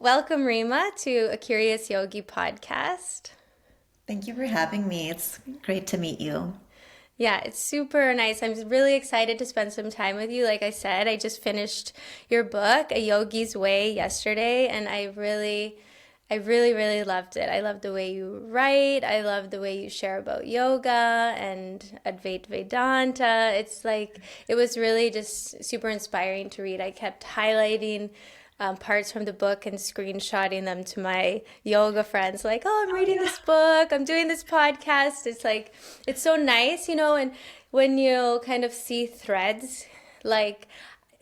welcome Reema to a Curious Yogi podcast. Thank you for having me. It's great to meet you. Yeah, it's super nice. I'm really excited to spend some time with you. Like I said, I just finished your book, A Yogi's Way, yesterday, and I really loved it. I love the way you write. I love the way you share about yoga and Advaita Vedanta. It was really just super inspiring to read. I kept highlighting parts from the book and screenshotting them to my yoga friends, like, oh, I'm Oh reading yeah. this book, I'm doing this podcast. It's so nice, and when you kind of see threads, like,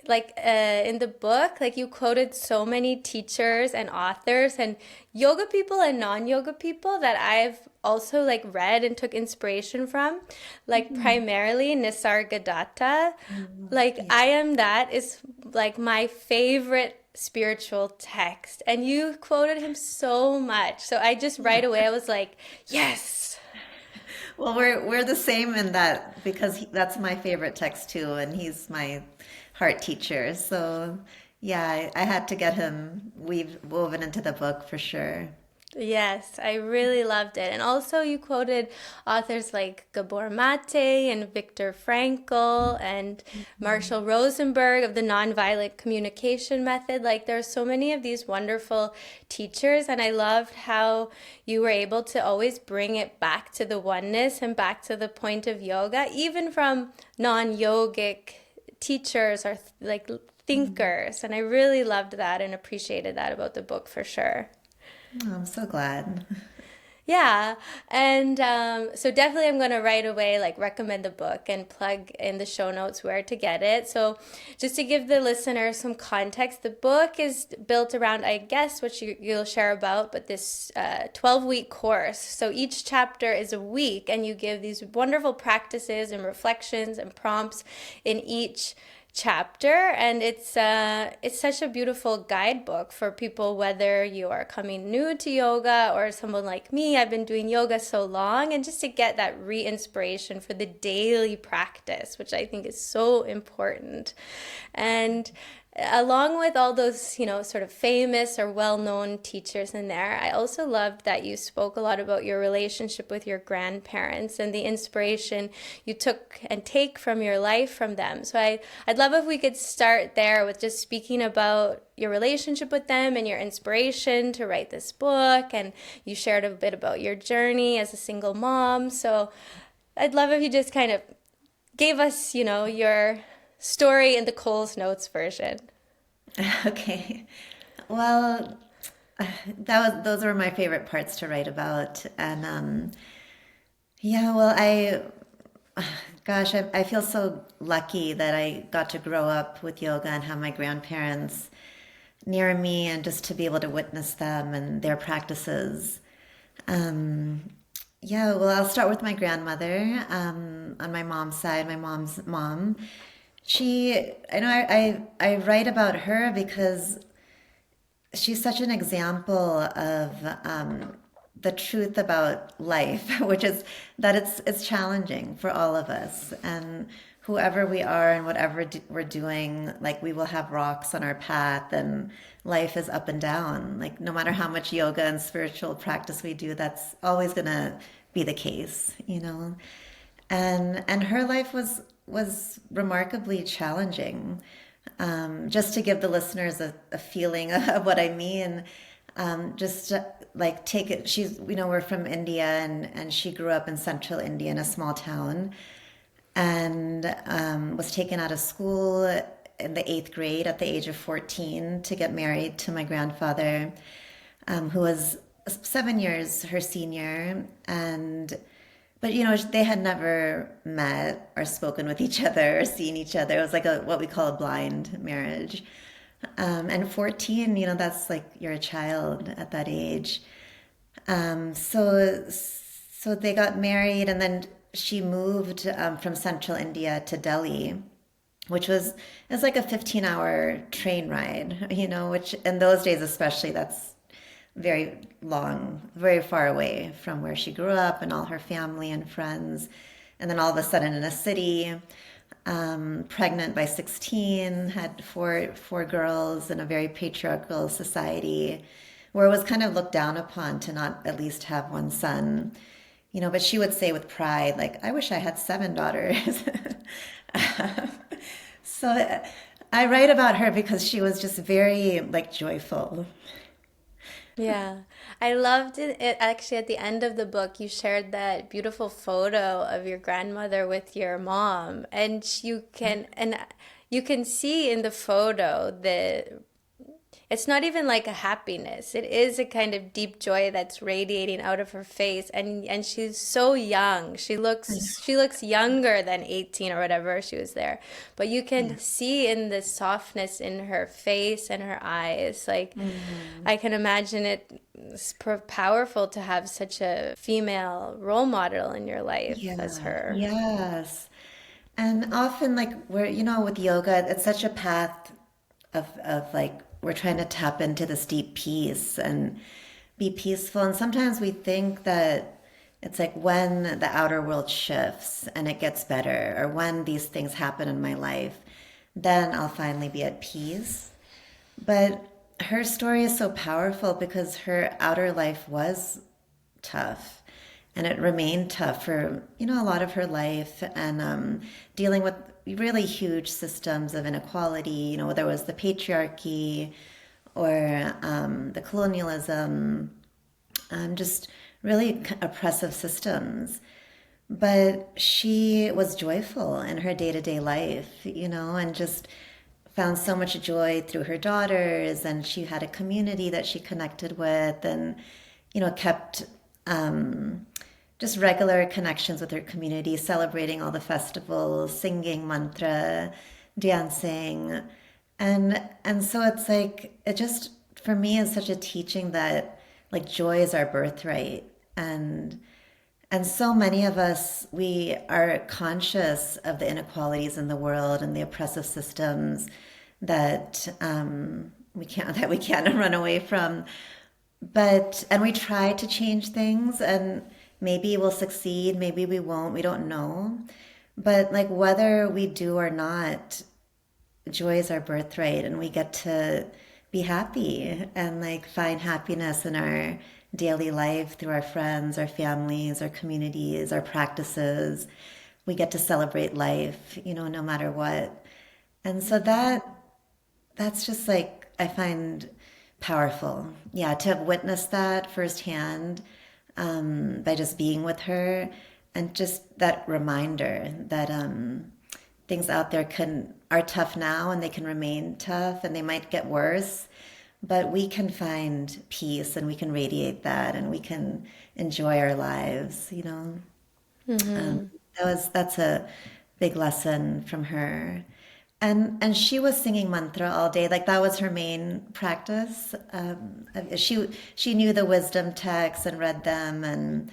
in the book, like you quoted so many teachers and authors and yoga people and non-yoga people that I've also like read and took inspiration from, like Mhm. primarily Nisargadatta. Like Yeah. I am that is like my favorite spiritual text, and you quoted him so much, so I just right away I was like, yes. Well, we're the same in that because that's my favorite text too, and he's my heart teacher. So yeah, I had to get him weave woven into the book for sure. Yes, I really loved it. And also, you quoted authors like Gabor Mate and Viktor Frankl and Mhm. Marshall Rosenberg of the nonviolent communication method. Like, there are so many of these wonderful teachers, and I loved how you were able to always bring it back to the oneness and back to the point of yoga, even from non yogic teachers or like Mhm. thinkers. And I really loved that and appreciated that about the book for sure. Oh, I'm so glad. Yeah, and so definitely I'm going to right away like recommend the book and plug in the show notes where to get it. So just to give the listener some context, the book is built around, I guess, what you'll share about, but this 12-week course. So each chapter is a week, and you give these wonderful practices and reflections and prompts in each chapter, and it's such a beautiful guidebook for people, whether you are coming new to yoga or someone like me. I've been doing yoga so long, and just to get that re-inspiration for the daily practice, which I think is so important. And along with all those, sort of famous or well-known teachers in there, I also loved that you spoke a lot about your relationship with your grandparents and the inspiration you took and take from your life from them. So I'd love if we could start there with just speaking about your relationship with them and your inspiration to write this book. And you shared a bit about your journey as a single mom. So I'd love if you just kind of gave us, your story in the Coles Notes version. Okay. Well, that was those were my favorite parts to write about, and yeah, well, I feel so lucky that I got to grow up with yoga and have my grandparents near me and just to be able to witness them and their practices. Um, yeah, well, I'll start with my grandmother. On my mom's side, my mom's mom. I know I write about her because she's such an example of the truth about life, which is that it's challenging for all of us, and whoever we are and whatever we're doing, like we will have rocks on our path, and life is up and down. Like no matter how much yoga and spiritual practice we do, that's always gonna be the case, you know. And her life was remarkably challenging. Just to give the listeners a feeling of what I mean, just like take it. We're from India, and she grew up in central India in a small town, and was taken out of school in the eighth grade at the age of 14 to get married to my grandfather, who was 7 years her senior. And but they had never met or spoken with each other or seen each other. It was like what we call a blind marriage. And 14, that's like you're a child at that age. So they got married, and then she moved from central India to Delhi, which was it's like a 15-hour train ride, which in those days especially, that's very long, very far away from where she grew up and all her family and friends. And then all of a sudden in a city. pregnant by 16, had four girls in a very patriarchal society where it was kind of looked down upon to not at least have one son. But she would say with pride, like, I wish I had seven daughters. So I write about her because she was just very like joyful. Yeah, I loved it. Actually, at the end of the book, you shared that beautiful photo of your grandmother with your mom, and you can see in the photo the it's not even like a happiness. It is a kind of deep joy that's radiating out of her face, and she's so young. She looks younger than 18 or whatever she was there. But you Yeah. can see in the softness in her face and her eyes. Like Mhm. I can imagine it's powerful to have such a female role model in your life as Yeah, her. yes. And often, like, with yoga, it's such a path of like, we're trying to tap into this deep peace and be peaceful. And sometimes we think that it's like when the outer world shifts and it gets better, or when these things happen in my life, then I'll finally be at peace. But her story is so powerful because her outer life was tough and it remained tough for a lot of her life, and dealing with really huge systems of inequality, whether it was the patriarchy or the colonialism, just really oppressive systems. But she was joyful in her day-to-day life, and just found so much joy through her daughters, and she had a community that she connected with, and kept just regular connections with her community, celebrating all the festivals, singing mantra, dancing. And so it's like, it just for me is such a teaching that like joy is our birthright. And so many of us, we are conscious of the inequalities in the world and the oppressive systems that we can't run away from. And we try to change things, and maybe we'll succeed, maybe we won't, we don't know. But like whether we do or not, joy is our birthright, and we get to be happy and like find happiness in our daily life through our friends, our families, our communities, our practices. We get to celebrate life, no matter what. And so that's just like I find powerful. Yeah, to have witnessed that firsthand, by just being with her, and just that reminder that things out there are tough now, and they can remain tough, and they might get worse, but we can find peace, and we can radiate that, and we can enjoy our lives. Um, Hmm. that's a big lesson from her. And she was singing mantra all day. Like that was her main practice. She knew the wisdom texts and read them, and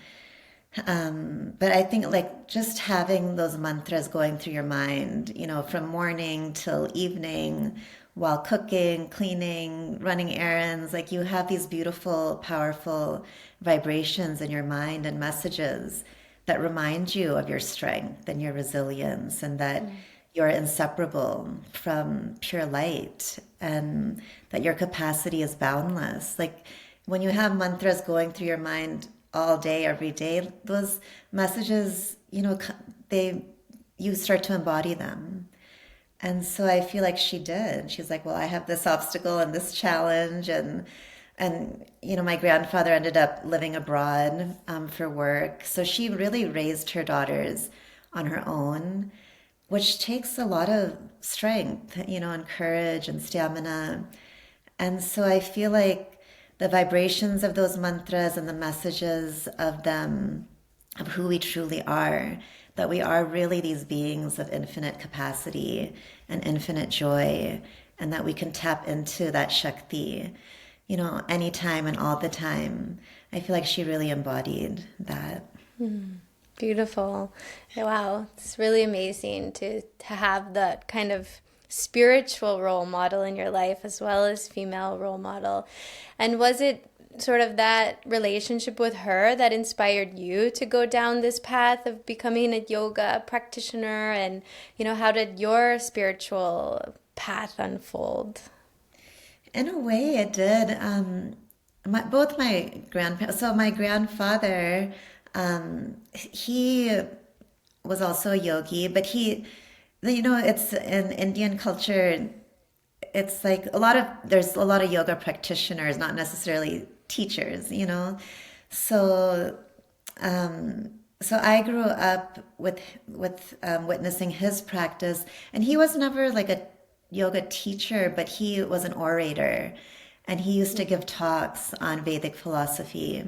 but I think like just having those mantras going through your mind, from morning till evening, while cooking, cleaning, running errands, like you have these beautiful, powerful vibrations in your mind and messages that remind you of your strength and your resilience, and that you're inseparable from pure light, and that your capacity is boundless. Like when you have mantras going through your mind all day, every day, those messages, they you start to embody them. And so I feel like she did. She's like, well, I have this obstacle and this challenge, and my grandfather ended up living abroad for work. So she really raised her daughters on her own, which takes a lot of strength, and courage and stamina. And so I feel like the vibrations of those mantras and the messages of them, of who we truly are, that we are really these beings of infinite capacity and infinite joy, and that we can tap into that Shakti, anytime and all the time. I feel like she really embodied that. Beautiful. Wow, it's really amazing to have that kind of spiritual role model in your life as well as female role model. And was it sort of that relationship with her that inspired you to go down this path of becoming a yoga practitioner? And, how did your spiritual path unfold? In a way, it did. Both my grandparents, so my grandfather, he was also a yogi, but it's in Indian culture, it's like there's a lot of yoga practitioners, not necessarily teachers. So, so I grew up with witnessing his practice, and he was never like a yoga teacher, but he was an orator, and he used to give talks on Vedic philosophy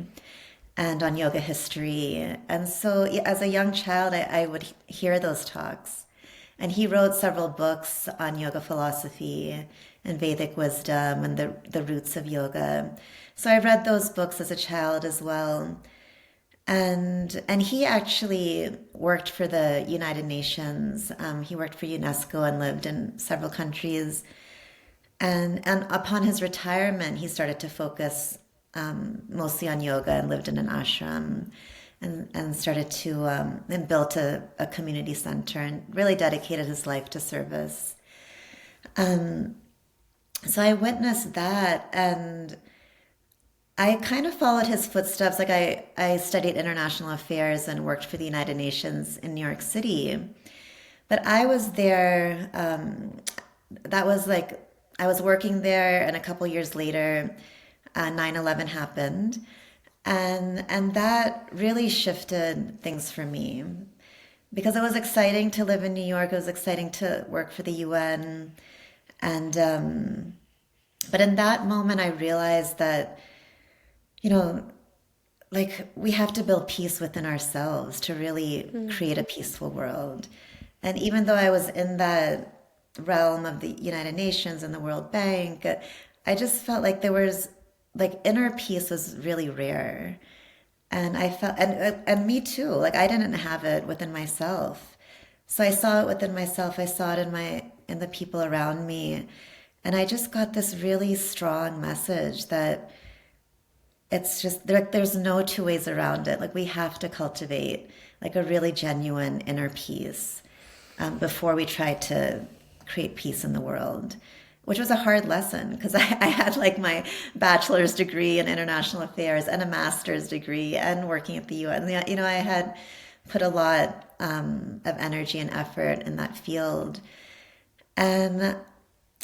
and on yoga history. And so, as a young child, I would hear those talks. And he wrote several books on yoga philosophy and Vedic wisdom and the roots of yoga. So I read those books as a child as well. And he actually worked for the United Nations. He worked for UNESCO and lived in several countries. And upon his retirement, he started to focus mostly on yoga and lived in an ashram and started to and built a community center and really dedicated his life to service. So I witnessed that, and I kind of followed his footsteps. Like I studied international affairs and worked for the United Nations in New York City. But I was there, that was like, I was working there, and a couple years later, 9/11 happened. And that really shifted things for me because it was exciting to live in New York. It was exciting to work for the UN. And, but in that moment, I realized that, you know, like we have to build peace within ourselves to really create a peaceful world. And even though I was in that realm of the United Nations and the World Bank, I just felt like there was like inner peace was really rare. And I felt, and me too, like I didn't have it within myself. So I saw it within myself. I saw it in the people around me. And I just got this really strong message that it's just there's no two ways around it. Like we have to cultivate like a really genuine inner peace before we try to create peace in the world, which was a hard lesson because I had like my bachelor's degree in international affairs and a master's degree and working at the UN. You know, I had put a lot of energy and effort in that field. And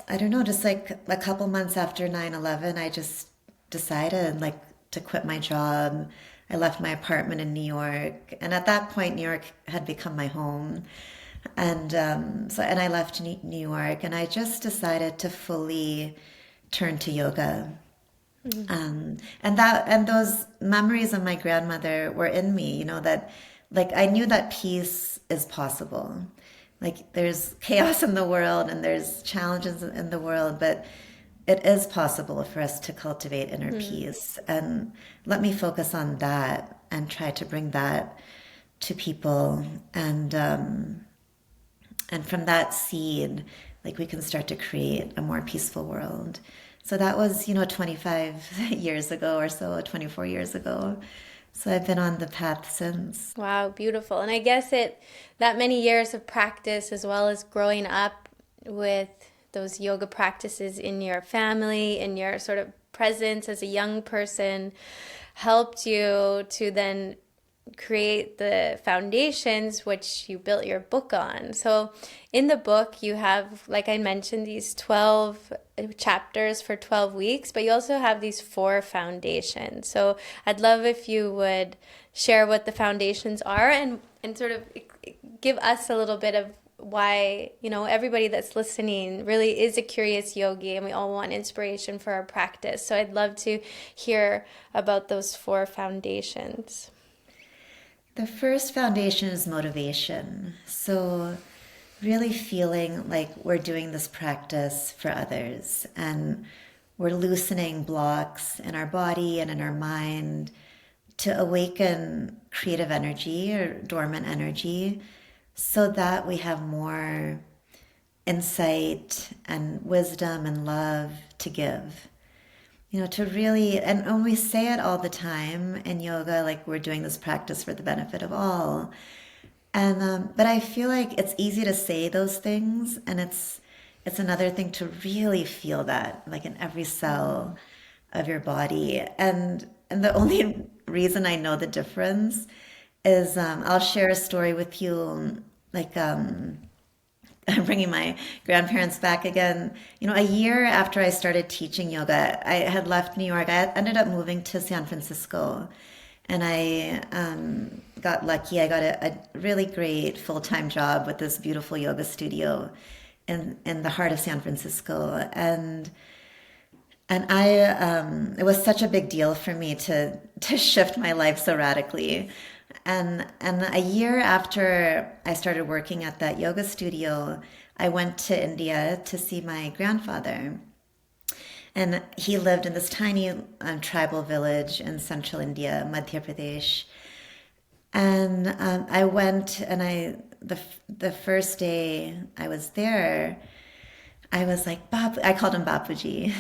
I don't know, just like a couple months after 9/11, I just decided like to quit my job. I left my apartment in New York. And at that point, New York had become my home. And and I left New York, and I just decided to fully turn to yoga. And those memories of my grandmother were in me, you know, that like I knew that peace is possible. Like there's chaos in the world and there's challenges in the world, but it is possible for us to cultivate inner peace. And let me focus on that and try to bring that to people. And from that seed, like we can start to create a more peaceful world. So that was, 25 years ago or so, 24 years ago. So I've been on the path since. Wow, beautiful. And I guess that many years of practice, as well as growing up with those yoga practices in your family, in your sort of presence as a young person, helped you to then create the foundations which you built your book on. So in the book you have, like I mentioned, these 12 chapters for 12 weeks, but you also have these 4 foundations. So I'd love if you would share what the foundations are and sort of give us a little bit of why, everybody that's listening really is a curious yogi and we all want inspiration for our practice. So I'd love to hear about those 4 foundations. The first foundation is motivation. So really feeling like we're doing this practice for others and we're loosening blocks in our body and in our mind to awaken creative energy or dormant energy so that we have more insight and wisdom and love to give. to really, and when we say it all the time in yoga, like we're doing this practice for the benefit of all. And but I feel like it's easy to say those things, and it's another thing to really feel that, like in every cell of your body. And the only reason I know the difference is I'll share a story with you, like I'm bringing my grandparents back again. A year after I started teaching yoga, I had left New York. I ended up moving to San Francisco, and I got lucky. I got a really great full-time job with this beautiful yoga studio in the heart of San Francisco, and I it was such a big deal for me to shift my life so radically. And a year after I started working at that yoga studio, I went to India to see my grandfather. And he lived in this tiny tribal village in central India, Madhya Pradesh. And I went, and the first day I was there, I was like, I called him Bapuji.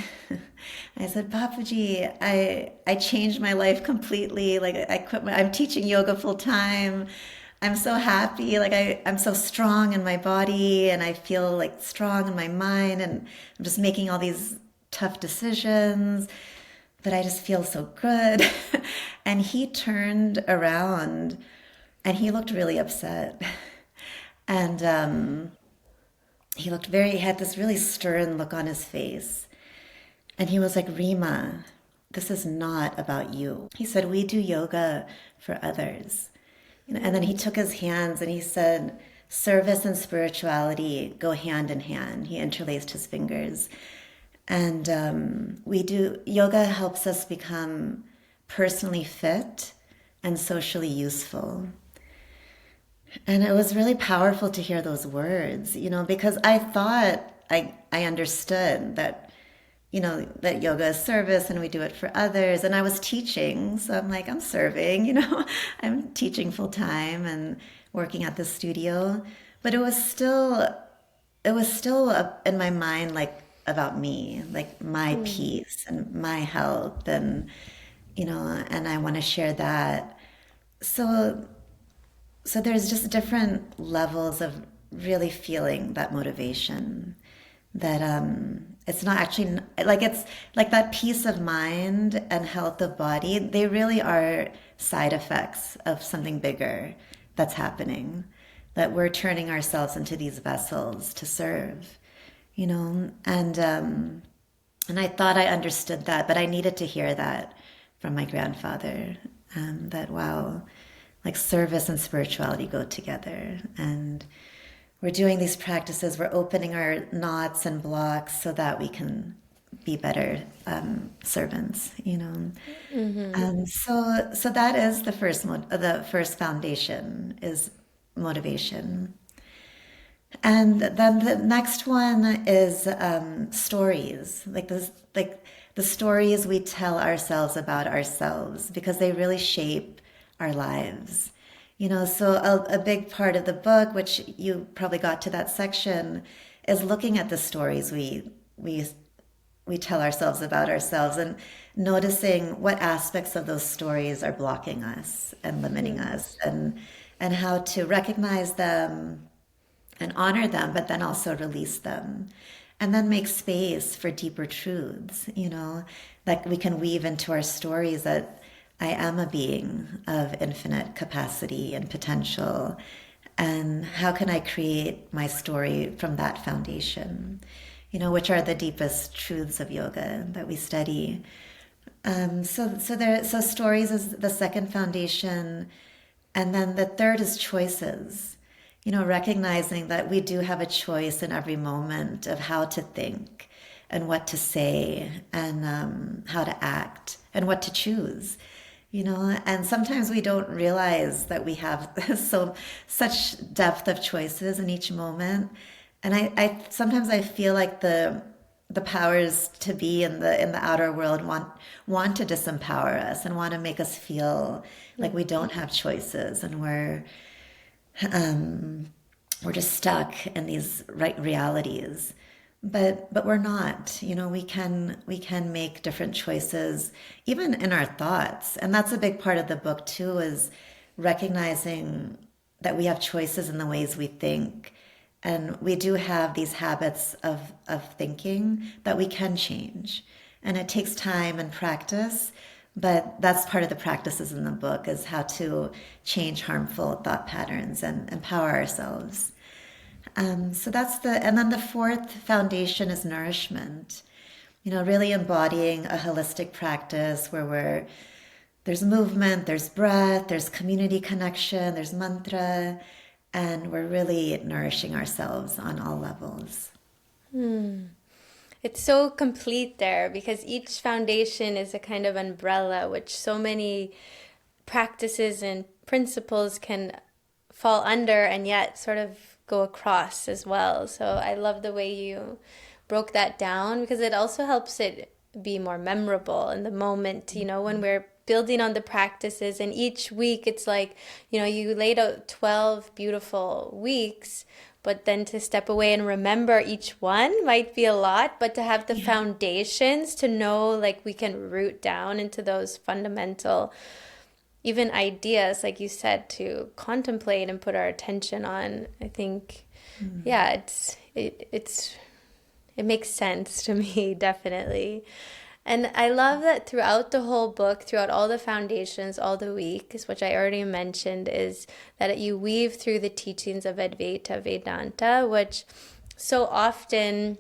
I said, Bapuji, I changed my life completely. Like I quit I'm teaching yoga full time. I'm so happy. Like I'm so strong in my body, and I feel like strong in my mind, and I'm just making all these tough decisions, but I just feel so good. And he turned around and he looked really upset. And he had this really stern look on his face. And he was like, Reema, this is not about you. He said, we do yoga for others. And then he took his hands and he said, service and spirituality go hand in hand. He interlaced his fingers. And yoga helps us become personally fit and socially useful. And it was really powerful to hear those words, because I thought I understood that, that yoga is service and we do it for others. And I was teaching, so I'm like, I'm serving, I'm teaching full time and working at the studio. But it was still in my mind, like about me, like my peace and my health, and, and I want to share that. So there's just different levels of really feeling that motivation, that it's not actually like, it's like that peace of mind and health of body. They really are side effects of something bigger that's happening, that we're turning ourselves into these vessels to serve, and I thought I understood that, but I needed to hear that from my grandfather, that wow, like service and spirituality go together. And we're doing these practices, we're opening our knots and blocks so that we can be better servants, So that is the first foundation is motivation. And then the next one is stories, like the stories we tell ourselves about ourselves, because they really shape our lives. So a big part of the book, which you probably got to that section, is looking at the stories we tell ourselves about ourselves, and noticing what aspects of those stories are blocking us and limiting us, and how to recognize them and honor them, but then also release them. And then make space for deeper truths, that we can weave into our stories, that I am a being of infinite capacity and potential. And how can I create my story from that foundation, which are the deepest truths of yoga that we study. So stories is the second foundation. And then the third is choices, recognizing that we do have a choice in every moment of how to think and what to say, and how to act and what to choose. And sometimes we don't realize that we have such depth of choices in each moment. And I sometimes I feel like the powers to be in the outer world want to disempower us and want to make us feel like we don't have choices, and we're just stuck in these realities. but we're not. We can make different choices even in our thoughts, and that's a big part of the book too, is recognizing that we have choices in the ways we think, and we do have these habits of thinking that we can change, and it takes time and practice. But that's part of the practices in the book, is how to change harmful thought patterns and empower ourselves. So that's and then the fourth foundation is nourishment. Really embodying a holistic practice where there's movement, there's breath, there's community connection, there's mantra, and we're really nourishing ourselves on all levels. It's so complete there because each foundation is a kind of umbrella which so many practices and principles can fall under and yet sort of go across as well. So I love the way you broke that down because it also helps it be more memorable in the moment, when we're building on the practices. And each week it's like, you laid out 12 beautiful weeks, but then to step away and remember each one might be a lot, but to have the foundations to know, like, we can root down into those fundamental even ideas, like you said, to contemplate and put our attention on. I think, yeah, it makes sense to me, definitely. And I love that throughout the whole book, throughout all the foundations, all the weeks, which I already mentioned, is that you weave through the teachings of Advaita Vedanta, which so often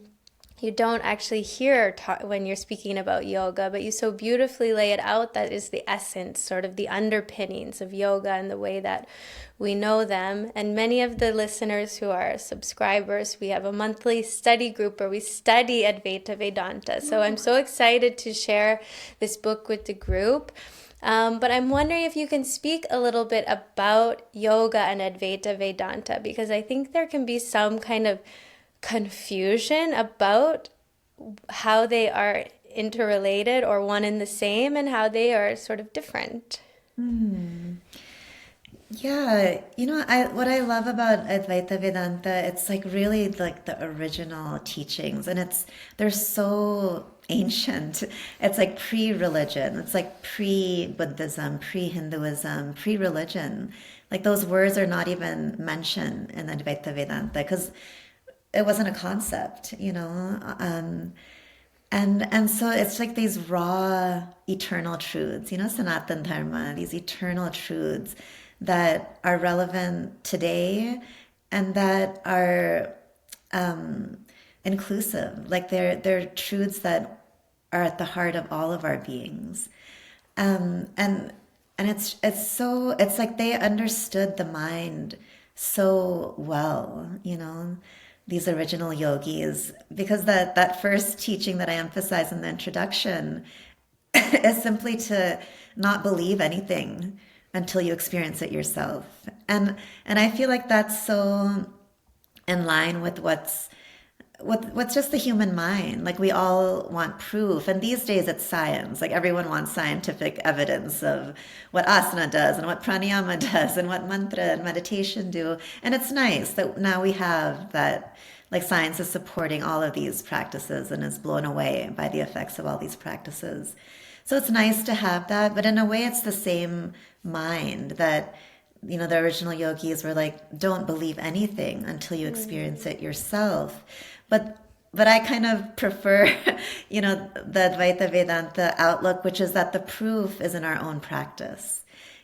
you don't actually hear when you're speaking about yoga, but you so beautifully lay it out. That is the essence, sort of the underpinnings of yoga and the way that we know them. And many of the listeners who are subscribers, we have a monthly study group where we study Advaita Vedanta. So I'm so excited to share this book with the group. But I'm wondering if you can speak a little bit about yoga and Advaita Vedanta, because I think there can be some kind of confusion about how they are interrelated or one and the same, and how they are sort of different. Yeah, what I love about Advaita Vedanta, it's like really like the original teachings, and they're so ancient. It's like pre-religion. It's like pre-Buddhism, pre-Hinduism, pre-religion. Like those words are not even mentioned in Advaita Vedanta because it wasn't a concept. And so it's like these raw eternal truths, Sanatan Dharma, these eternal truths that are relevant today and that are inclusive. Like they're truths that are at the heart of all of our beings. And it's like they understood the mind so well, these original yogis, because that first teaching that I emphasize in the introduction is simply to not believe anything until you experience it yourself. And I feel like that's so in line with what's just the human mind. Like we all want proof, and these days it's science. Like everyone wants scientific evidence of what asana does and what pranayama does and what mantra and meditation do. And it's nice that now we have that, like science is supporting all of these practices and is blown away by the effects of all these practices. So it's nice to have that, but in a way it's the same mind that the original yogis were like, don't believe anything until you experience it yourself. But I kind of prefer, the Advaita Vedanta outlook, which is that the proof is in our own practice.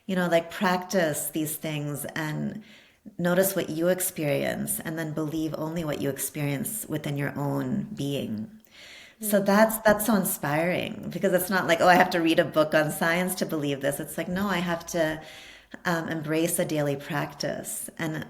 Like practice these things and notice what you experience and then believe only what you experience within your own being. So that's so inspiring because it's not like, oh, I have to read a book on science to believe this. It's like, no, I have to embrace a daily practice and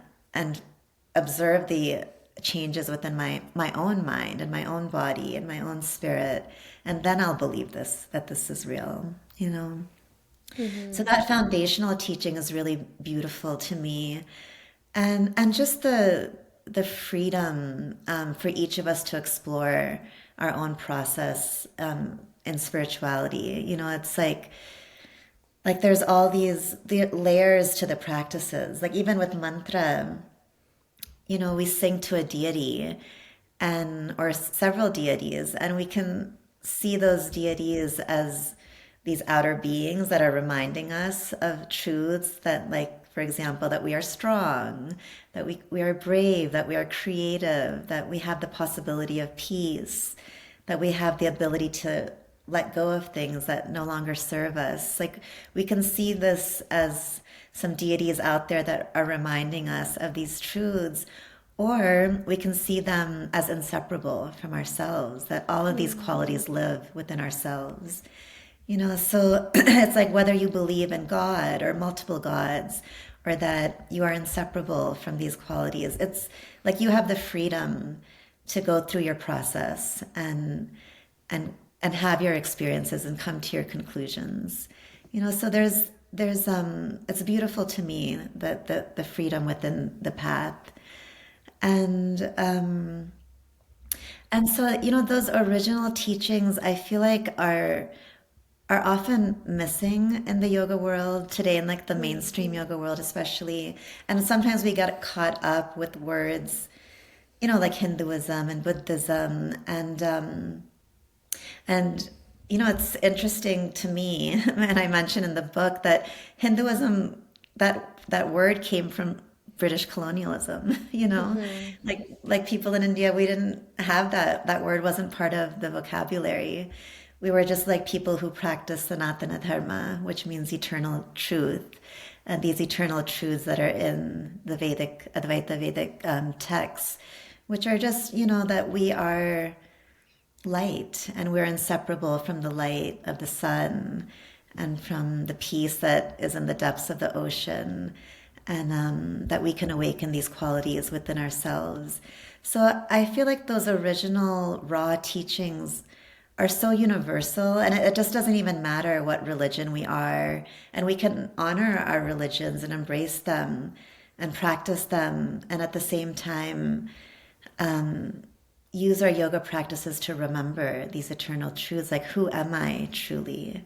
observe the changes within my own mind and my own body and my own spirit, and then I'll believe that this is real. So that foundational teaching is really beautiful to me, and just the freedom for each of us to explore our own process in spirituality. It's like there's all the layers to the practices. Like even with mantra, we sing to a deity, and or several deities, and we can see those deities as these outer beings that are reminding us of truths that, like, for example, that we are strong, that we are brave, that we are creative, that we have the possibility of peace, that we have the ability to let go of things that no longer serve us. Like, we can see this as some deities out there that are reminding us of these truths, or we can see them as inseparable from ourselves, that all of these qualities live within ourselves. So it's like whether you believe in God or multiple gods, or that you are inseparable from these qualities. It's like you have the freedom to go through your process and have your experiences and come to your conclusions. So there's it's beautiful to me that the freedom within the path. And so, those original teachings, I feel like are often missing in the yoga world today, in like the mainstream yoga world especially. And sometimes we get caught up with words, like Hinduism and Buddhism, and it's interesting to me, and I mentioned in the book that Hinduism, that word came from British colonialism. Like people in India, we didn't have that word wasn't part of the vocabulary. We were just like people who practice sanatana dharma, which means eternal truth. And these eternal truths that are in the Vedic, Advaita Vedic texts, which are just, that we are light and we're inseparable from the light of the sun and from the peace that is in the depths of the ocean, and that we can awaken these qualities within ourselves. So I feel like those original raw teachings are so universal, and it just doesn't even matter what religion we are, and we can honor our religions and embrace them and practice them, and at the same time use our yoga practices to remember these eternal truths, like, who am I truly?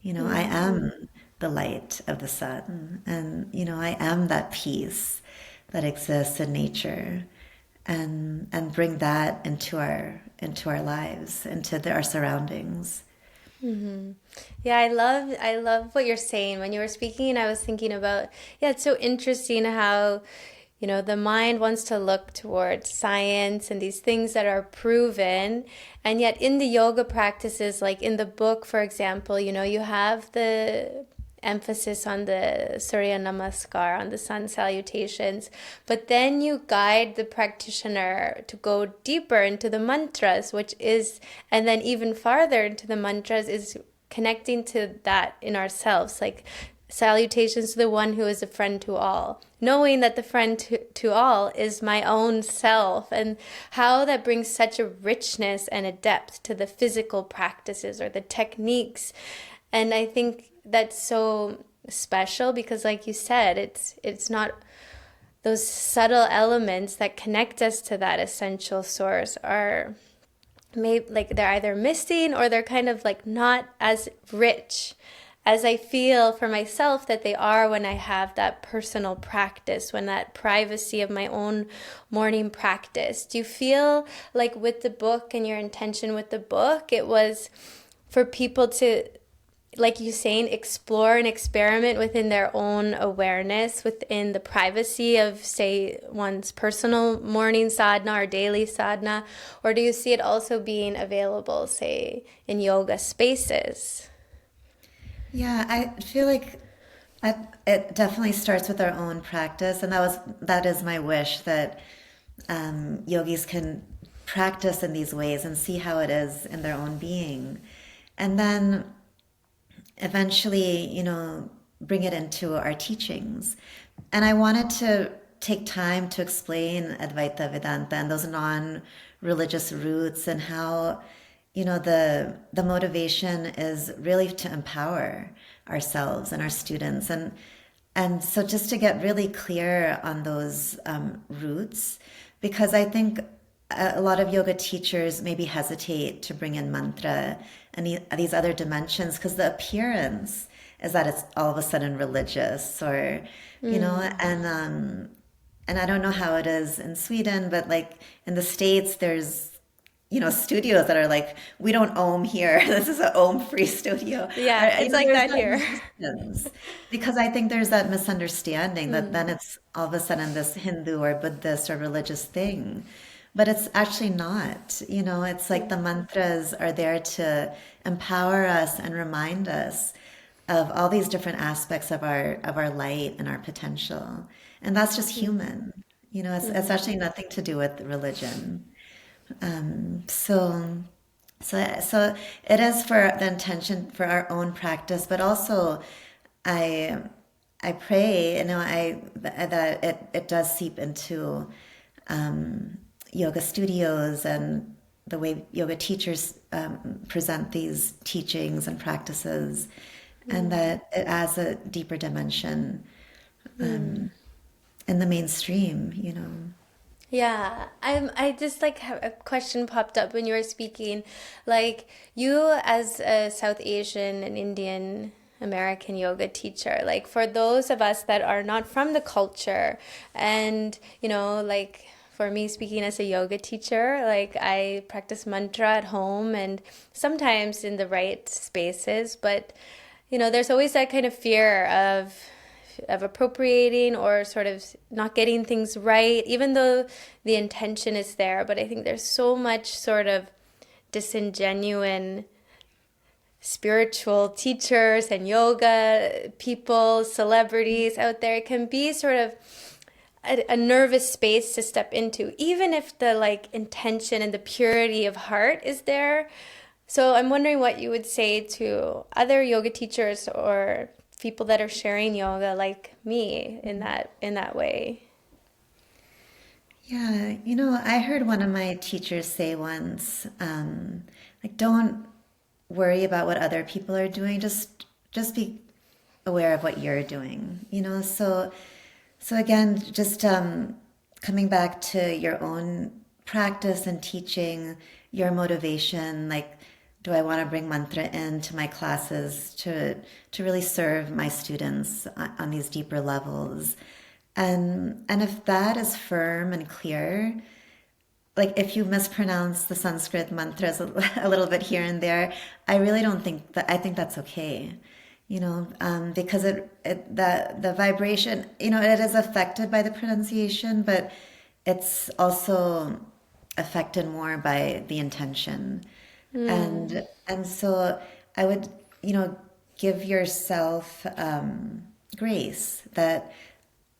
I am the light of the sun, and I am that peace that exists in nature, and bring that into our lives, into our surroundings. Yeah, I love what you're saying. When you were speaking, I was thinking about, yeah, it's so interesting how, the mind wants to look towards science and these things that are proven. And yet in the yoga practices, like in the book, for example, you have the emphasis on the Surya Namaskar, on the sun salutations, but then you guide the practitioner to go deeper into the mantras, and then even farther into the mantras is connecting to that in ourselves, like salutations to the one who is a friend to all, knowing that the friend to all is my own self, and how that brings such a richness and a depth to the physical practices or the techniques. And I think that's so special because, like you said, it's not those subtle elements that connect us to that essential source are maybe like they're either missing, or they're kind of like not as rich as I feel for myself that they are when I have that personal practice, when that privacy of my own morning practice. Do you feel like with the book and your intention with the book, it was for people to, like you saying, explore and experiment within their own awareness, within the privacy of, say, one's personal morning sadhana or daily sadhana? Or do you see it also being available, say, in yoga spaces? Yeah, I feel like it definitely starts with our own practice, and that is my wish, that yogis can practice in these ways and see how it is in their own being, and then eventually, bring it into our teachings. And I wanted to take time to explain Advaita Vedanta and those non-religious roots, and how the motivation is really to empower ourselves and our students, and so just to get really clear on those roots, because I think a lot of yoga teachers maybe hesitate to bring in mantra and these other dimensions, because the appearance is that it's all of a sudden religious, or and and I don't know how it is in Sweden, but like in the States, there's, studios that are like, we don't ohm here. This is an ohm-free studio. Yeah, it's like There's that that here. resistance because I think there's that misunderstanding that Mm, then it's all of a sudden this Hindu or Buddhist or religious thing. But it's actually not. It's like the mm, mantras are there to empower us and remind us of all these different aspects of our light and our potential. And that's just mm, human. It's mm, actually nothing to do with religion. So it is for the intention for our own practice, but also I I pray, that it does seep into yoga studios and the way yoga teachers present these teachings and practices, and mm, that it adds a deeper dimension mm. in the mainstream, Yeah, I just like have a question popped up when you were speaking. Like you as a South Asian and Indian American yoga teacher, like for those of us that are not from the culture and, like for me speaking as a yoga teacher, like I practice mantra at home and sometimes in the right spaces, but there's always that kind of fear of appropriating or sort of not getting things right, even though the intention is there. But I think there's so much sort of disingenuine spiritual teachers and yoga people, celebrities out there. It can be sort of a nervous space to step into, even if the like intention and the purity of heart is there. So I'm wondering what you would say to other yoga teachers or people that are sharing yoga like me in that way. Yeah, I heard one of my teachers say once, like, don't worry about what other people are doing. Just be aware of what you're doing. So again, just coming back to your own practice and teaching, your motivation, like, do I want to bring mantra into my classes to really serve my students on these deeper levels? And if that is firm and clear, like if you mispronounce the Sanskrit mantras a little bit here and there, I really don't think that, I think that's okay. Because the vibration, it is affected by the pronunciation, but it's also affected more by the intention. Mm, And so I would, give yourself grace that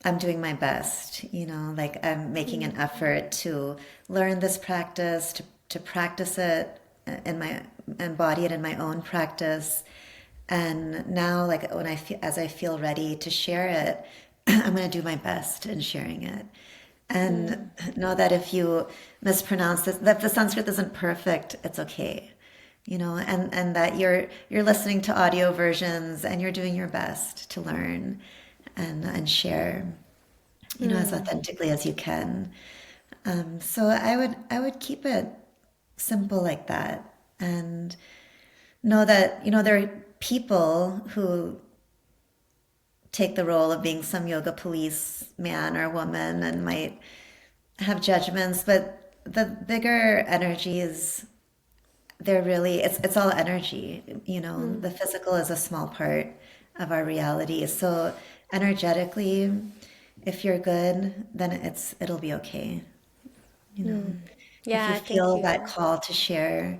I'm doing my best, like I'm making an mm, effort to learn this practice, to practice it in my, embody it in my own practice. And now, like when as I feel ready to share it, I'm going to do my best in sharing it. And mm, know that if you mispronounce this, that the Sanskrit isn't perfect, it's okay. And that you're listening to audio versions and you're doing your best to learn and share, as mm, authentically as you can. So I would keep it simple like that, and know that there are people who take the role of being some yoga police man or woman and might have judgments, but the bigger energy is, they're really, it's all energy. mm, The physical is a small part of our reality. So energetically, if you're good, then it'll be okay. you know mm. if you Yeah, thank feel that you. call to share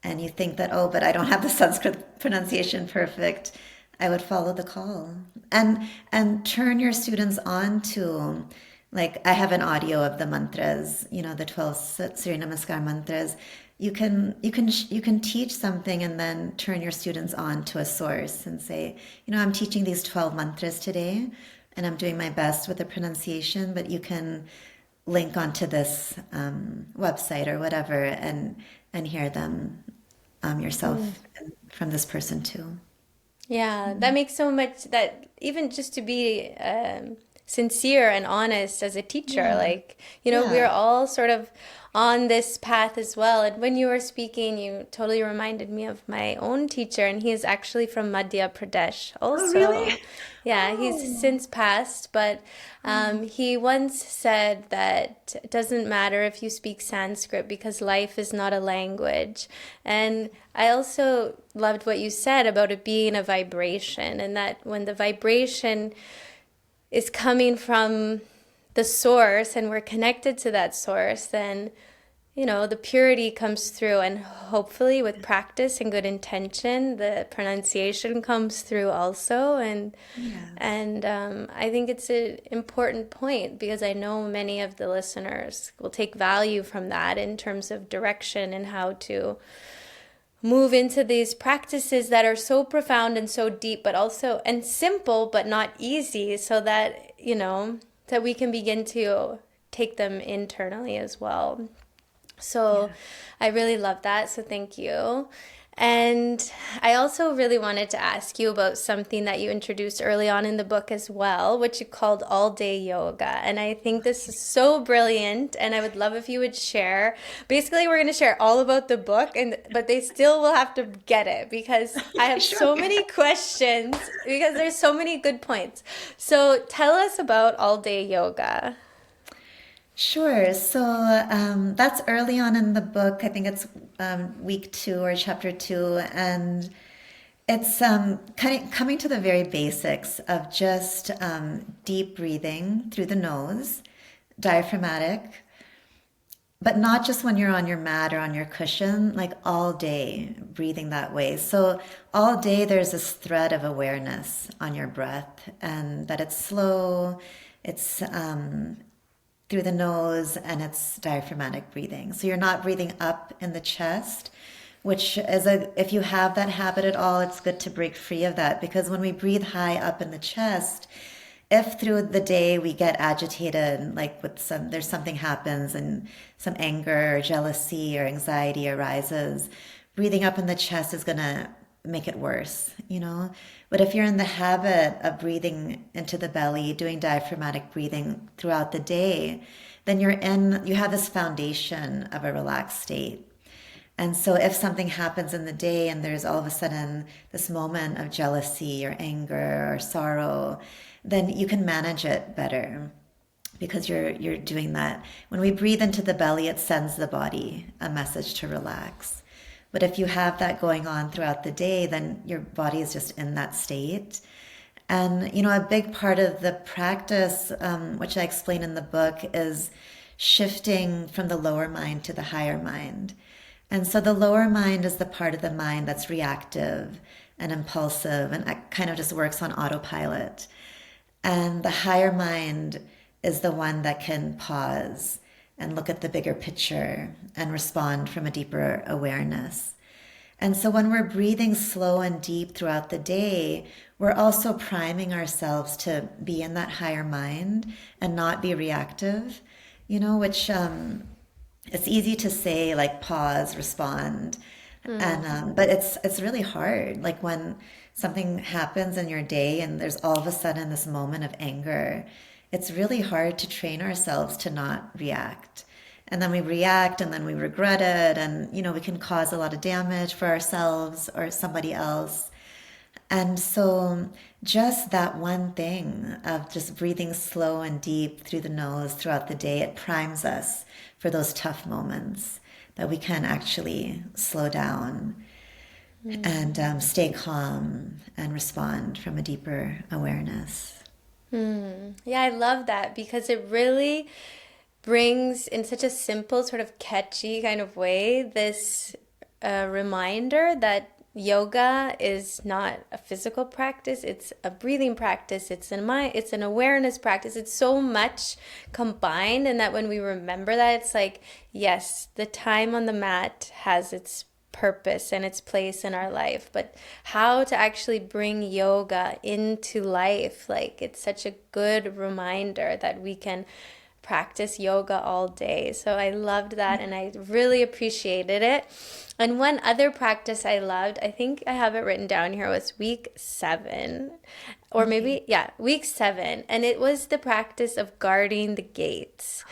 and you think that, oh, but I don't have the Sanskrit pronunciation perfect, I would follow the call and turn your students on to, like, I have an audio of the mantras, the 12 Surya Namaskar mantras. You can teach something and then turn your students on to a source and say, I'm teaching these 12 mantras today and I'm doing my best with the pronunciation, but you can link onto this website or whatever and hear them Mm. yourself from this person too. Yeah, that makes so much that even just to be sincere and honest as a teacher, Yeah, like, we're yeah, all sort of on this path as well. And when you were speaking, you totally reminded me of my own teacher, and he is actually from Madhya Pradesh Oh, really? also. Yeah, he's Oh. since passed, but Oh. he once said that it doesn't matter if you speak Sanskrit because life is not a language. And I also loved what you said about it being a vibration, and that when the vibration is coming from the source and we're connected to that source, then the purity comes through, and hopefully with practice and good intention, the pronunciation comes through also. And Yes. and I think it's an important point because I know many of the listeners will take value from that in terms of direction and how to move into these practices that are so profound and so deep, but also and simple, but not easy, so that that we can begin to take them internally as well. So Yeah. I really love that. So thank you. And I also really wanted to ask you about something that you introduced early on in the book as well, which you called all day yoga. And I think this is so brilliant. And I would love if you would share. Basically, we're going to share all about the book, but they still will have to get it because I have Sure. so many questions because there's so many good points. So tell us about all day yoga. Sure. So that's early on in the book. I think it's week 2 or chapter 2. And it's kind of coming to the very basics of just deep breathing through the nose, diaphragmatic, but not just when you're on your mat or on your cushion, like all day breathing that way. So all day there's this thread of awareness on your breath, and that it's slow, it's through the nose, and it's diaphragmatic breathing. So you're not breathing up in the chest, which is if you have that habit at all, it's good to break free of that, because when we breathe high up in the chest, if through the day we get agitated, like there's something happens and some anger or jealousy or anxiety arises, breathing up in the chest is going to make it worse. But if you're in the habit of breathing into the belly, doing diaphragmatic breathing throughout the day, then you have this foundation of a relaxed state. And so if something happens in the day and there's all of a sudden this moment of jealousy or anger or sorrow, then you can manage it better because you're doing that. When we breathe into the belly, it sends the body a message to relax. But if you have that going on throughout the day, then your body is just in that state. And, a big part of the practice, which I explain in the book, is shifting from the lower mind to the higher mind. And so the lower mind is the part of the mind that's reactive and impulsive and kind of just works on autopilot. And the higher mind is the one that can pause and look at the bigger picture and respond from a deeper awareness. And so when we're breathing slow and deep throughout the day, we're also priming ourselves to be in that higher mind and not be reactive, which it's easy to say, like, pause, respond, and but it's really hard. Like when something happens in your day and there's all of a sudden this moment of anger, it's really hard to train ourselves to not react. And then we react and then we regret it, and we can cause a lot of damage for ourselves or somebody else. And so just that one thing of just breathing slow and deep through the nose throughout the day, it primes us for those tough moments that we can actually slow down and stay calm and respond from a deeper awareness. Yeah, I love that because it really brings in such a simple, sort of catchy kind of way this reminder that yoga is not a physical practice, it's a breathing practice, it's an awareness practice. It's so much combined, and that when we remember that, it's like, yes, the time on the mat has its purpose and its place in our life, but how to actually bring yoga into life, like, it's such a good reminder that we can practice yoga all day. So I loved that and I really appreciated it. And one other practice I loved, I think I have it written down here, was week 7, or Okay. maybe, yeah, week 7. And it was the practice of guarding the gates.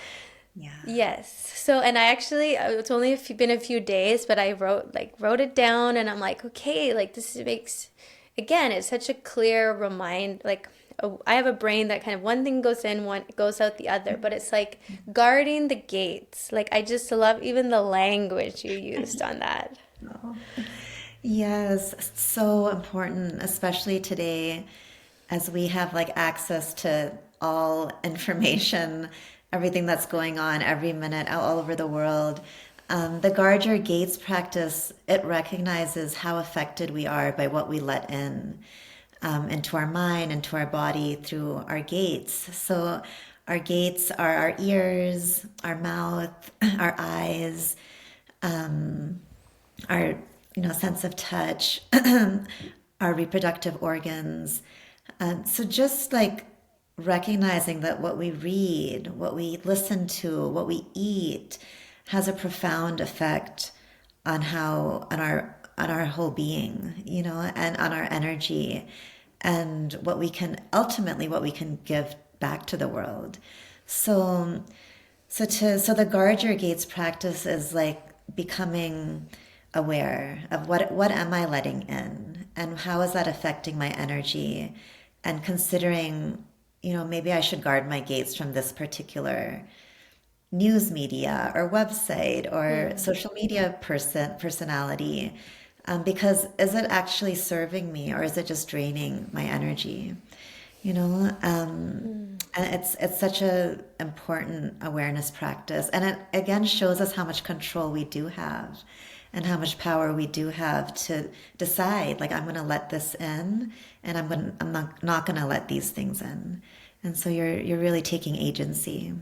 Yeah. Yes. So, and I actually, it's only been a few days, but I wrote it down, and I'm like, okay, like this makes, again, it's such a clear remind. Like, I have a brain that kind of one thing goes in, one goes out the other, but it's like guarding the gates. Like, I just love even the language you used on that. Oh. Yes, so important, especially today as we have like access to all information, everything that's going on every minute all over the world. The guard your gates practice, it recognizes how affected we are by what we let in into our mind, into our body through our gates. So our gates are our ears, our mouth, our eyes, our sense of touch, our reproductive organs. So just like recognizing that what we read, what we listen to, what we eat has a profound effect on how on our whole being, and on our energy, and what we can give back to the world. So so the guard your gates practice is like becoming aware of what am I letting in, and how is that affecting my energy, and considering, maybe I should guard my gates from this particular news media or website or Mm. social media personality, because is it actually serving me, or is it just draining my energy? And it's such a important awareness practice, and it again shows us how much control we do have, and how much power we do have to decide, like, I'm going to let this in, and I'm not going to let these things in. And so you're really taking agency.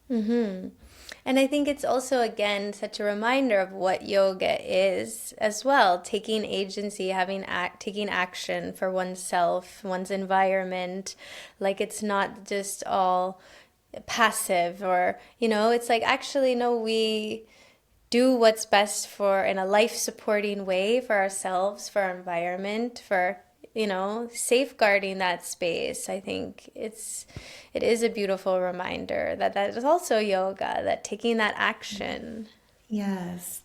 Mm-hmm. And I think it's also, again, such a reminder of what yoga is as well, taking agency, taking action for oneself, one's environment. Like it's not just all passive or, it's like actually, no, we do what's best for in a life supporting way for ourselves, for our environment, for safeguarding that space. I think it is a beautiful reminder that that is also yoga, that taking that action. Yes.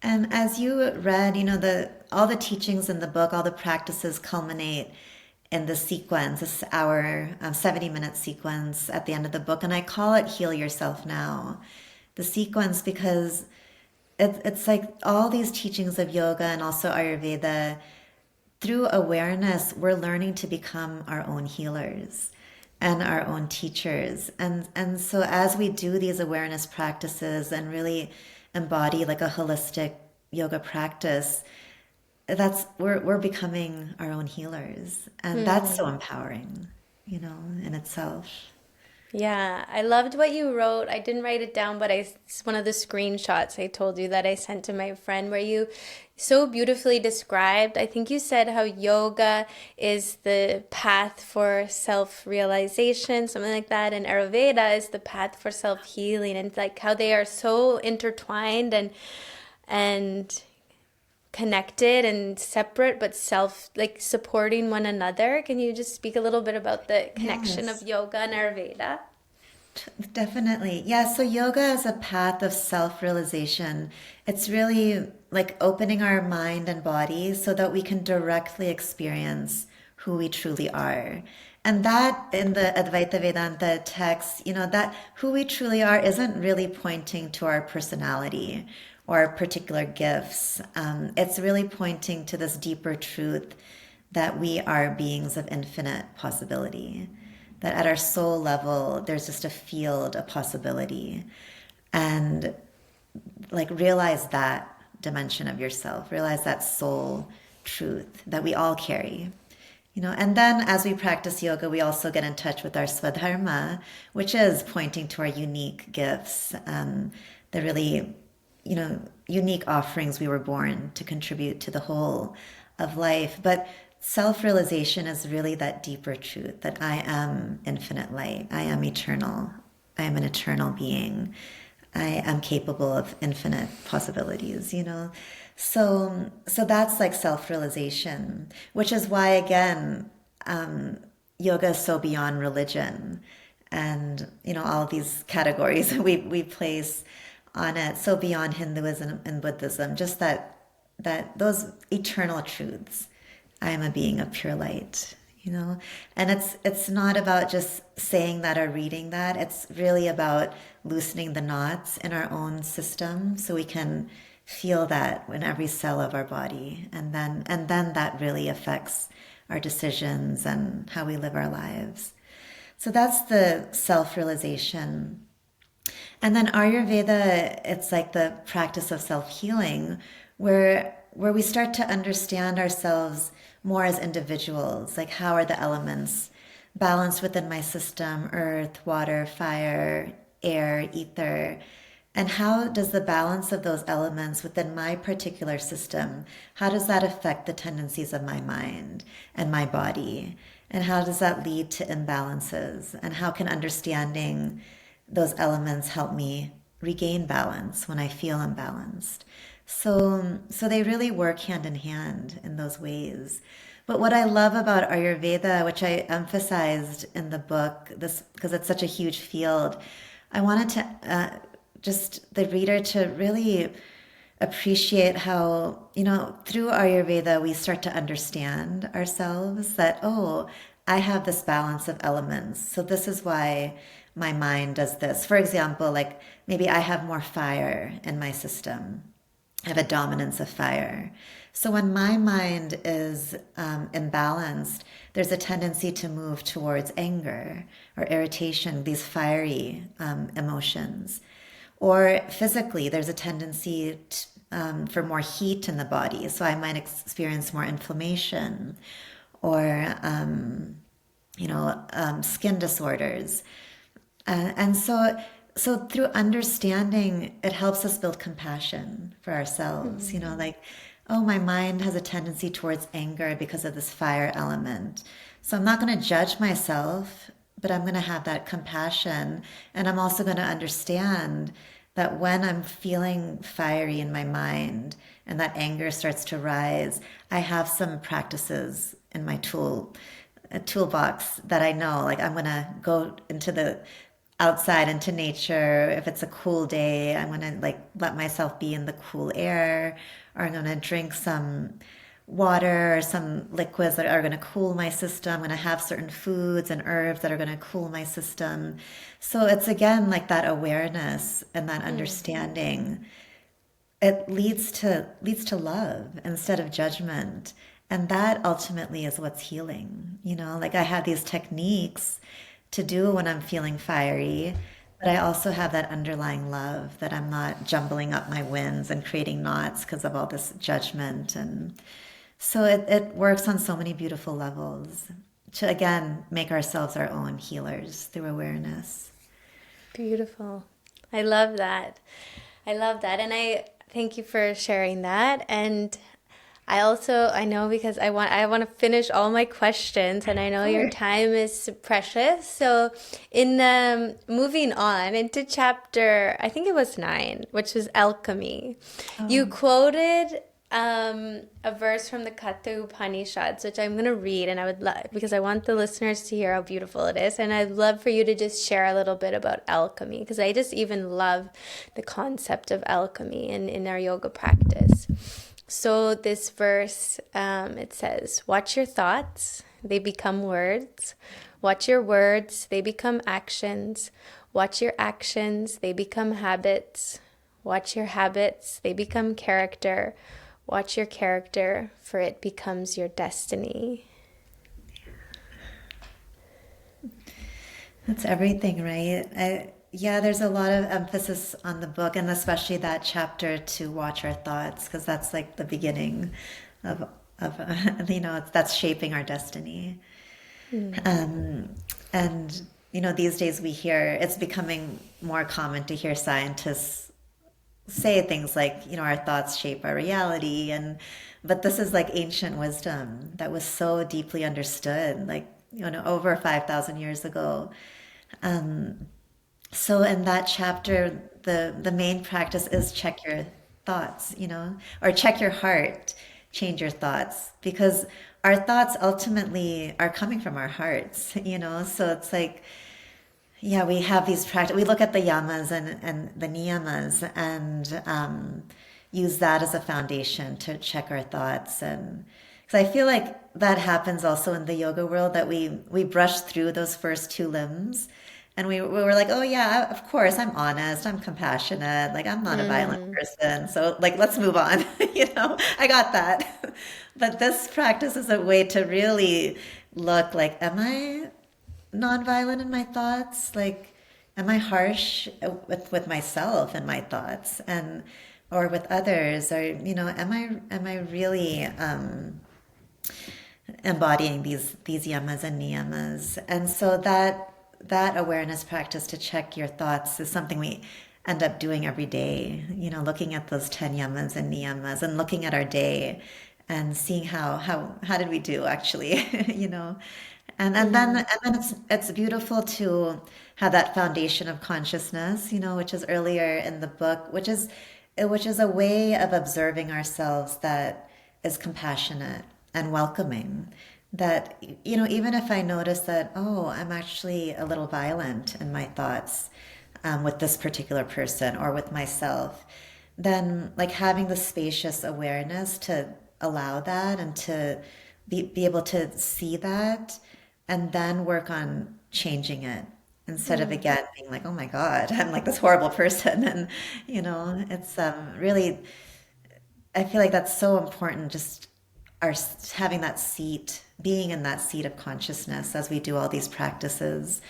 And as you read, the all the teachings in the book, all the practices culminate in the sequence, this hour, 70-minute sequence at the end of the book. And I call it Heal Yourself Now. The sequence, because it's like all these teachings of yoga and also Ayurveda, through awareness, we're learning to become our own healers and our own teachers. And so as we do these awareness practices and really embody like a holistic yoga practice, that's we're becoming our own healers. And that's so Hmm. empowering, in itself. Yeah, I loved what you wrote. I didn't write it down, but it's one of the screenshots I told you that I sent to my friend where you so beautifully described. I think you said how yoga is the path for self-realization, something like that, and Ayurveda is the path for self-healing, and like how they are so intertwined and connected and separate but self like supporting one another. Can you just speak a little bit about the connection of Yes. yoga and Ayurveda? Definitely. Yeah. So yoga is a path of self-realization. It's really like opening our mind and body so that we can directly experience who we truly are. And that in the Advaita Vedanta text, that who we truly are isn't really pointing to our personality or particular gifts. It's really pointing to this deeper truth that we are beings of infinite possibility, that at our soul level, there's just a field of possibility. And like realize that dimension of yourself, realize that soul truth that we all carry. And then as we practice yoga, we also get in touch with our swadharma, which is pointing to our unique gifts, the really, unique offerings we were born to contribute to the whole of life. But self-realization is really that deeper truth that I am infinite light. I am eternal. I am an eternal being. I am capable of infinite possibilities. So that's like self-realization, which is why again, yoga is so beyond religion. and all these categories we place on it. So beyond Hinduism and Buddhism, just that those eternal truths. I am a being of pure light, and it's not about just saying that or reading that. It's really about loosening the knots in our own system so we can feel that in every cell of our body, and then that really affects our decisions and how we live our lives. So that's the self-realization. And then Ayurveda, it's like the practice of self-healing, where we start to understand ourselves more as individuals. Like, how are the elements balanced within my system: earth, water, fire, air, ether? And how does the balance of those elements within my particular system, how does that affect the tendencies of my mind and my body? And how does that lead to imbalances? And how can understanding those elements help me regain balance when I feel imbalanced? So they really work hand in hand in those ways. But what I love about Ayurveda, which I emphasized in the book, this because it's such a huge field, I wanted to just the reader to really appreciate how, through Ayurveda, we start to understand ourselves that, oh, I have this balance of elements. So this is why my mind does this. For example, like maybe I have more fire in my system. I have a dominance of fire. So when my mind is imbalanced, there's a tendency to move towards anger or irritation, these fiery emotions. Or physically, there's a tendency for more heat in the body. So I might experience more inflammation or, skin disorders. And so through understanding, it helps us build compassion for ourselves. Like, oh, my mind has a tendency towards anger because of this fire element. So I'm not going to judge myself, but I'm going to have that compassion. And I'm also going to understand that when I'm feeling fiery in my mind and that anger starts to rise, I have some practices in my toolbox that I know, like I'm going to go into the outside into nature. If it's a cool day, I'm going to like let myself be in the cool air, or I'm going to drink some water or some liquids that are going to cool my system. I'm going to have certain foods and herbs that are going to cool my system. So it's again like that awareness and that understanding. It leads to love instead of judgment. And that ultimately is what's healing. Like I have these techniques to do when I'm feeling fiery, but I also have that underlying love, that I'm not jumbling up my winds and creating knots because of all this judgment. And so it works on so many beautiful levels to, again, make ourselves our own healers through awareness. Beautiful. I love that. I love that. And I thank you for sharing that. And I know because I want to finish all my questions, and I know your Sure. time is precious. So in moving on into chapter, I think it was 9, which was alchemy, you Oh, quoted a verse from the Katha Upanishads, which I'm going to read, and I would love, because I want the listeners to hear how beautiful it is, and I'd love for you to just share a little bit about alchemy, because I just even love the concept of alchemy in our yoga practice. So this verse, it says, watch your thoughts, they become words. Watch your words, they become actions. Watch your actions, they become habits. Watch your habits, they become character. Watch your character, for it becomes your destiny. that's everything, right? Yeah, there's a lot of emphasis on the book, and especially that chapter to watch our thoughts, because that's like the beginning of that's shaping our destiny. Um, and these days we hear it's becoming more common to hear scientists say things like, our thoughts shape our reality, and but this is like ancient wisdom that was so deeply understood, like over 5,000 years ago. So in that chapter, the main practice is check your thoughts, or check your heart, change your thoughts, because our thoughts ultimately are coming from our hearts. So it's like, yeah, we have these practice. We look at the yamas and the niyamas and use that as a foundation to check our thoughts. And because I feel like that happens also in the yoga world, that we brush through those first two limbs, and we were like, oh yeah, of course, I'm honest, I'm compassionate, like I'm not a violent Mm, person, so like let's move on. I got that. But this practice is a way to really look like, am I nonviolent in my thoughts? Like, am I harsh with myself and my thoughts, and or with others? Or am I really embodying these yamas and niyamas? And so that awareness practice to check your thoughts is something we end up doing every day. Looking at those 10 yamas and niyamas and looking at our day and seeing how did we do actually, you know. And then it's beautiful to have that foundation of consciousness, which is earlier in the book, which is a way of observing ourselves that is compassionate and welcoming. That, even if I notice that, oh, I'm actually a little violent in my thoughts, with this particular person or with myself, then like having the spacious awareness to allow that and to be able to see that and then work on changing it, instead of mm, again being like, oh my God, I'm like this horrible person. And it's really, I feel like that's so important, just our having that seat, being in that seat of consciousness as we do all these practices,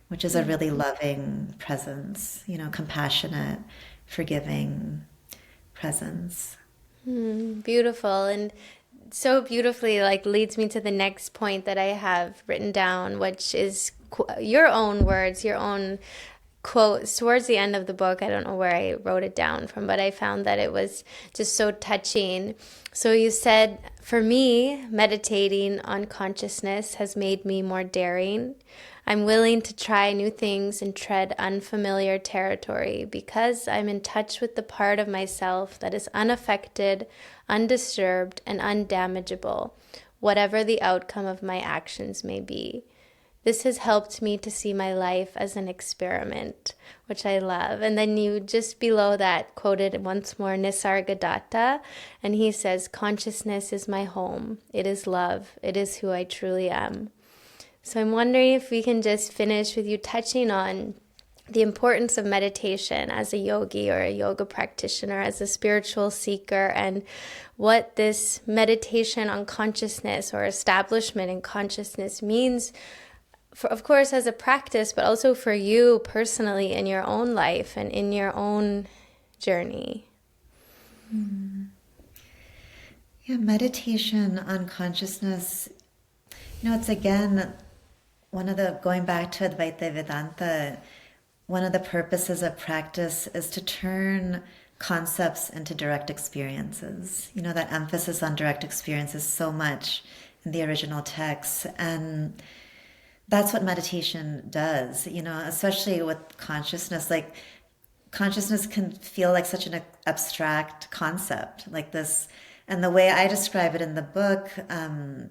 which is a mm. really loving presence, compassionate, forgiving presence. Beautiful. And so beautifully like leads me to the next point that I have written down, which is your own words, your own quotes towards the end of the book. I don't know where I wrote it down from, but I found that it was just so touching. So you said, for me, meditating on consciousness has made me more daring. I'm willing to try new things and tread unfamiliar territory because I'm in touch with the part of myself that is unaffected, undisturbed, and undamageable, whatever the outcome of my actions may be. This has helped me to see my life as an experiment, which I love. And then you just below that quoted once more Nisargadatta, and he says, consciousness is my home. It is love. It is who I truly am. So I'm wondering if we can just finish with you touching on the importance of meditation as a yogi or a yoga practitioner, as a spiritual seeker, and what this meditation on consciousness or establishment in consciousness means, for, of course, as a practice, but also for you personally in your own life and in your own journey. Yeah, meditation on consciousness, it's again going back to Advaita Vedanta, one of the purposes of practice is to turn concepts into direct experiences. That emphasis on direct experiences so much in the original text. And that's what meditation does, especially with consciousness. Like, consciousness can feel like such an abstract concept, like this. And the way I describe it in the book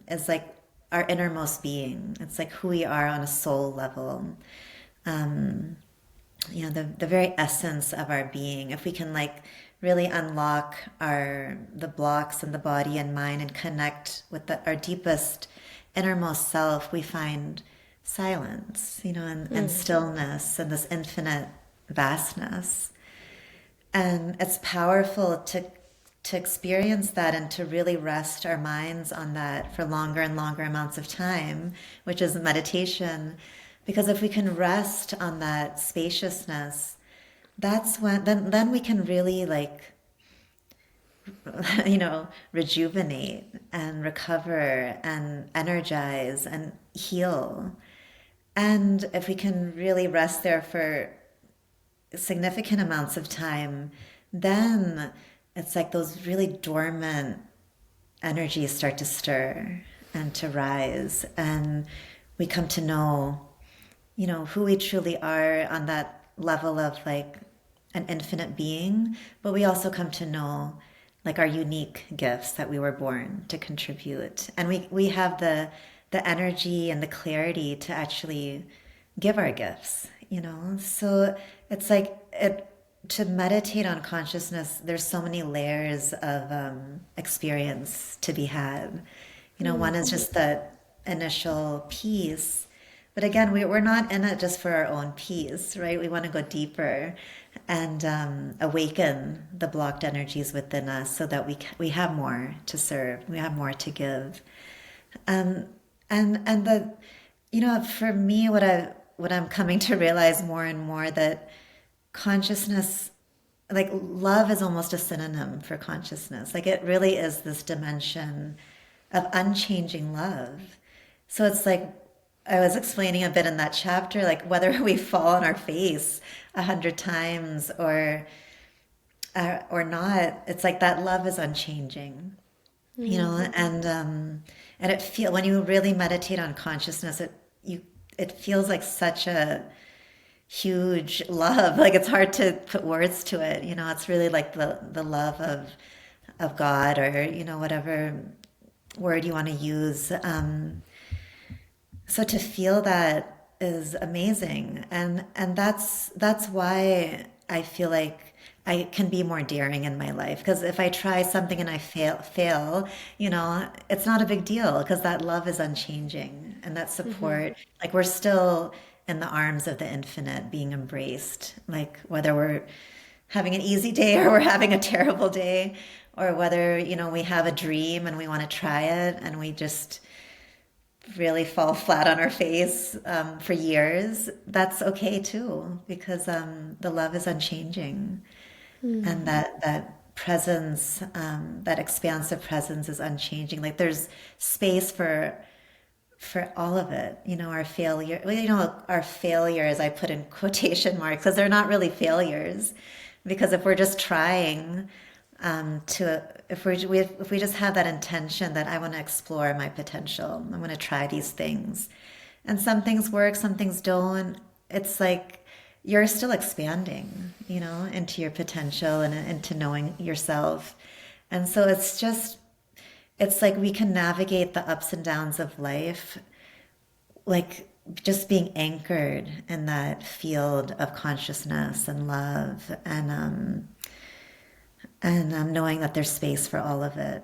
is like our innermost being. It's like who we are on a soul level. The very essence of our being. If we can like really unlock the blocks in the body and mind and connect with our deepest innermost self, we find silence, and stillness and this infinite vastness. And it's powerful to experience that and to really rest our minds on that for longer and longer amounts of time, which is meditation. Because if we can rest on that spaciousness, that's when then we can really like rejuvenate and recover and energize and heal. And if we can really rest there for significant amounts of time, then it's like those really dormant energies start to stir and to rise, and we come to know, who we truly are on that level of like an infinite being, but we also come to know like our unique gifts that we were born to contribute. And we have the energy and the clarity to actually give our gifts, So it's like to meditate on consciousness, there's so many layers of experience to be had. One is just that initial piece. But again, we're not in it just for our own peace, right? We want to go deeper and awaken the blocked energies within us so that we have more to serve, we have more to give. Um, and for me, what I'm coming to realize more and more, that consciousness, like love is almost a synonym for consciousness. Like it really is this dimension of unchanging love. So it's like I was explaining a bit in that chapter, like whether we fall on our face 100 times or not, it's like that love is unchanging, and when you really meditate on consciousness, it feels like such a huge love. Like it's hard to put words to it. It's really like the love of God, or whatever word you want to use. So to feel that is amazing, and that's why I feel like I can be more daring in my life. Because if I try something and I fail, it's not a big deal, because that love is unchanging, and that support, like we're still in the arms of the infinite, being embraced. Like whether we're having an easy day or we're having a terrible day, or whether we have a dream and we want to try it and we just really fall flat on our face for years, that's okay too, because the love is unchanging, and that presence, that expansive presence is unchanging. Like there's space for all of it. Our failure, our failures, I put in quotation marks, because they're not really failures, because if we're just trying if we just have that intention that I want to explore my potential, I'm going to try these things, and some things work, some things don't. It's like you're still expanding, into your potential and into knowing yourself. And so it's like we can navigate the ups and downs of life, like just being anchored in that field of consciousness and love, and knowing that there's space for all of it.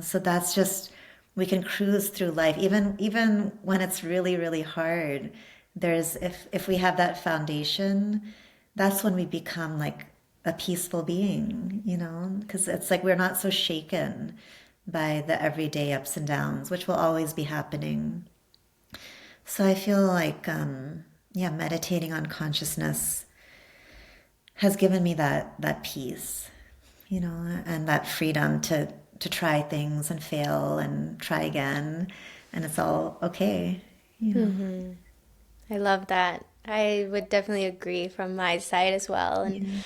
So that's just, we can cruise through life even when it's really, really hard. There's, if we have that foundation, that's when we become like a peaceful being, because it's like we're not so shaken by the everyday ups and downs, which will always be happening. So I feel like meditating on consciousness has given me that peace, and that freedom to try things and fail and try again, and it's all okay. I love that. I would definitely agree from my side as well. And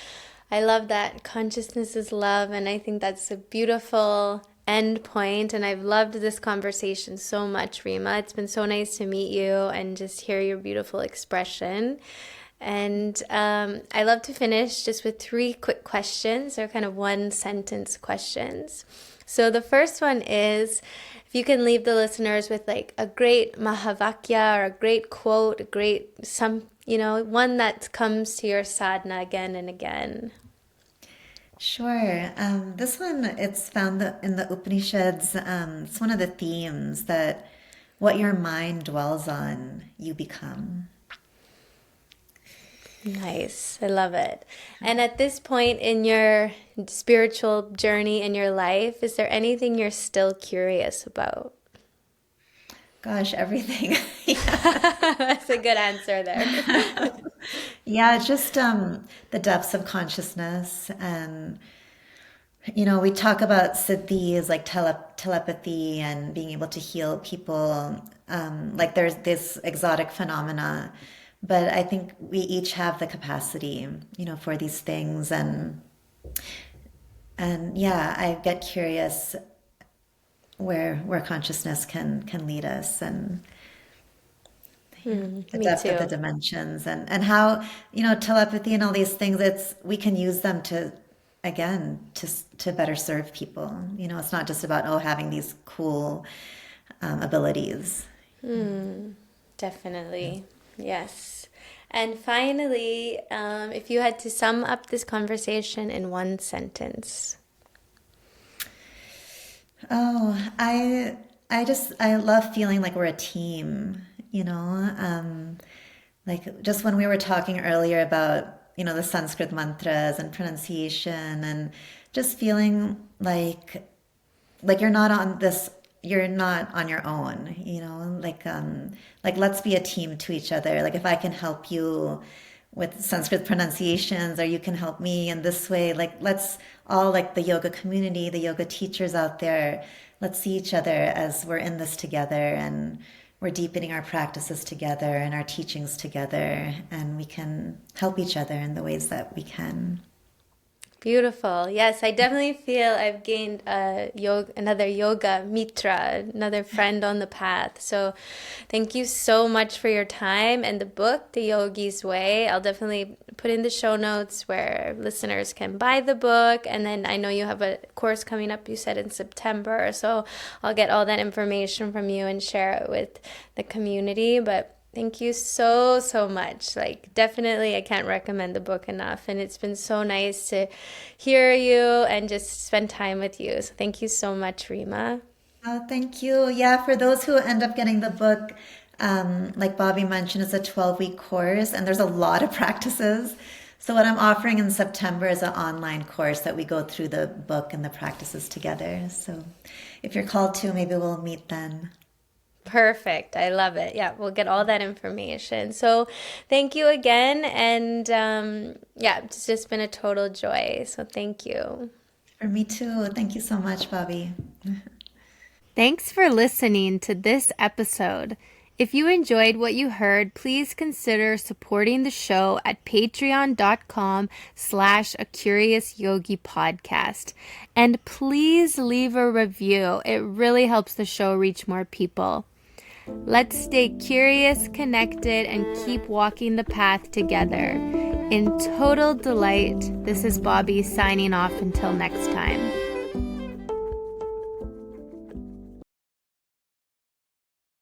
I love that consciousness is love. And I think that's a beautiful end point. And I've loved this conversation so much, Reema. It's been so nice to meet you and just hear your beautiful expression. And I love to finish just with 3 quick questions. They're kind of one sentence questions. So the first one is, if you can leave the listeners with like a great Mahavakya or a great quote, one that comes to your sadhana again and again. Sure. This one, it's found in the Upanishads. It's one of the themes that what your mind dwells on, you become. Nice. I love it. And at this point in your spiritual journey in your life, is there anything you're still curious about? Gosh, everything. That's a good answer there. Yeah, just the depths of consciousness. And, we talk about siddhis like telepathy and being able to heal people. Like there's this exotic phenomena. But I think we each have the capacity, for these things. And yeah, I get curious where consciousness can lead us, and the Me depth of the too. dimensions, and how, telepathy and all these things, we can use them to, again, to better serve people. It's not just about, having these cool abilities. Definitely. Yes. And finally, if you had to sum up this conversation in one sentence. Oh, I love feeling like we're a team, you know? Like just when we were talking earlier about, the Sanskrit mantras and pronunciation and just feeling like you're not on your own, like let's be a team to each other. Like if I can help you with Sanskrit pronunciations or you can help me in this way, like let's all, like the yoga community, the yoga teachers out there, let's see each other as we're in this together and we're deepening our practices together and our teachings together, and we can help each other in the ways that we can. Beautiful. Yes, I definitely feel I've gained another yoga mitra, another friend on the path. So thank you so much for your time and the book, The Yogi's Way. I'll definitely put in the show notes where listeners can buy the book. And then I know you have a course coming up, you said in September. So I'll get all that information from you and share it with the community. But thank you so, so much. Like, definitely, I can't recommend the book enough. And it's been so nice to hear you and just spend time with you. So thank you so much, Reema. Oh, thank you. Yeah, for those who end up getting the book, like Bobby mentioned, it's a 12-week course and there's a lot of practices. So what I'm offering in September is an online course that we go through the book and the practices together. So if you're called to, maybe we'll meet then. Perfect. I love it. Yeah, we'll get all that information. So thank you again. And yeah, it's just been a total joy. So thank you. For me too. Thank you so much, Bobby. Thanks for listening to this episode. If you enjoyed what you heard, please consider supporting the show at patreon.com/acuriousyogi podcast. And please leave a review. It really helps the show reach more people. Let's stay curious, connected, and keep walking the path together. In total delight, this is Bobby signing off until next time.